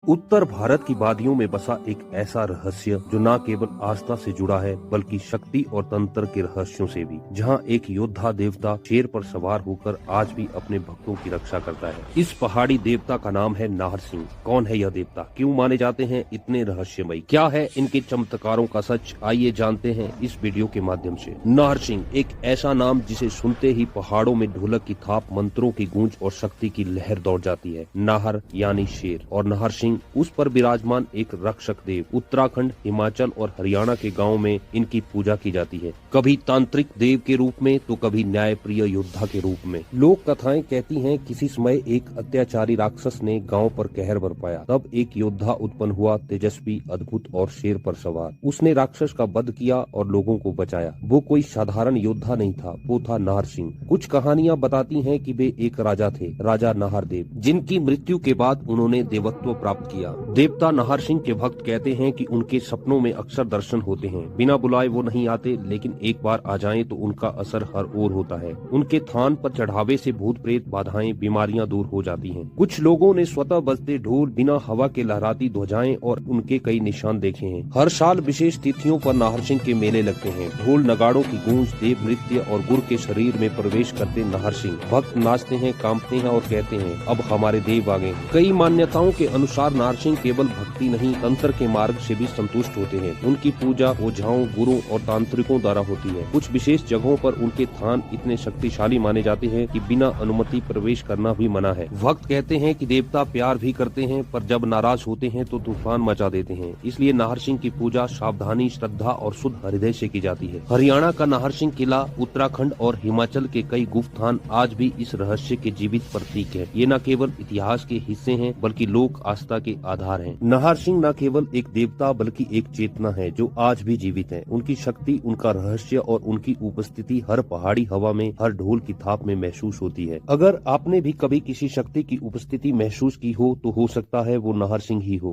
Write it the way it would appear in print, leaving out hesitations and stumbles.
उत्तर भारत की वादियों में बसा एक ऐसा रहस्य जो न केवल आस्था से जुड़ा है बल्कि शक्ति और तंत्र के रहस्यों से भी, जहां एक योद्धा देवता शेर पर सवार होकर आज भी अपने भक्तों की रक्षा करता है। इस पहाड़ी देवता का नाम है नाहरसिंह। कौन है यह देवता, क्यों माने जाते हैं इतने रहस्यमयी, क्या है इनके चमत्कारों का सच, आइए जानते हैं इस वीडियो के माध्यम से। नाहरसिंह एक ऐसा नाम जिसे सुनते ही पहाड़ों में ढोलक की थाप, मंत्रों की गूंज और शक्ति की लहर दौड़ जाती है। नाहर यानी शेर और नाहरसिंह उस पर विराजमान एक रक्षक देव। उत्तराखंड, हिमाचल और हरियाणा के गांव में इनकी पूजा की जाती है, कभी तांत्रिक देव के रूप में तो कभी न्यायप्रिय योद्धा के रूप में। लोक कथाएं कहती हैं किसी समय एक अत्याचारी राक्षस ने गांव पर कहर बरपाया, तब एक योद्धा उत्पन्न हुआ, तेजस्वी, अद्भुत और शेर पर सवार। उसने राक्षस का वध किया और लोगों को बचाया। वो कोई साधारण योद्धा नहीं था, वो था नाहरसिंह। कुछ कहानियां बताती हैं कि वे एक राजा थे, राजा नाहरदेव, जिनकी मृत्यु के बाद उन्होंने देवत्व प्राप्त किया। देवता नाहरसिंह के भक्त कहते हैं कि उनके सपनों में अक्सर दर्शन होते हैं। बिना बुलाए वो नहीं आते, लेकिन एक बार आ जाएं तो उनका असर हर ओर होता है। उनके थान पर चढ़ावे से भूत प्रेत, बाधाएं, बीमारियां दूर हो जाती हैं। कुछ लोगों ने स्वतः बजते ढोल, बिना हवा के लहराती ध्वजाएं और उनके कई निशान देखे हैं। हर साल विशेष तिथियों पर नाहरसिंह के मेले लगते हैं। ढोल नगाड़ों की गूंज, देव नृत्य और गुर के शरीर में प्रवेश करते नाहरसिंह भक्त नाचते हैं, कांपते हैं और कहते हैं, अब हमारे देव आ गए। कई मान्यताओं के अनुसार नाहरसिंह केवल भक्ति नहीं, तंत्र के मार्ग से भी संतुष्ट होते हैं। उनकी पूजा ओझाओं, गुरुओं और तांत्रिकों द्वारा होती है। कुछ विशेष जगहों पर उनके थान इतने शक्तिशाली माने जाते हैं कि बिना अनुमति प्रवेश करना भी मना है। भक्त कहते हैं कि देवता प्यार भी करते हैं, पर जब नाराज होते हैं तो तूफान मचा देते हैं। इसलिए नाहरसिंह की पूजा सावधानी, श्रद्धा और शुद्ध हृदय से की जाती है। हरियाणा का नाहरसिंह किला, उत्तराखंड और हिमाचल के कई गुप्त थान आज भी इस रहस्य के जीवित प्रतीक है। ये न केवल इतिहास के हिस्से हैं बल्कि लोक आस्था के आधार हैं। नाहरसिंह न केवल एक देवता बल्कि एक चेतना है जो आज भी जीवित है। उनकी शक्ति, उनका रहस्य और उनकी उपस्थिति हर पहाड़ी हवा में, हर ढोल की थाप में महसूस होती है। अगर आपने भी कभी किसी शक्ति की उपस्थिति महसूस की हो तो हो सकता है वो नाहरसिंह ही हो।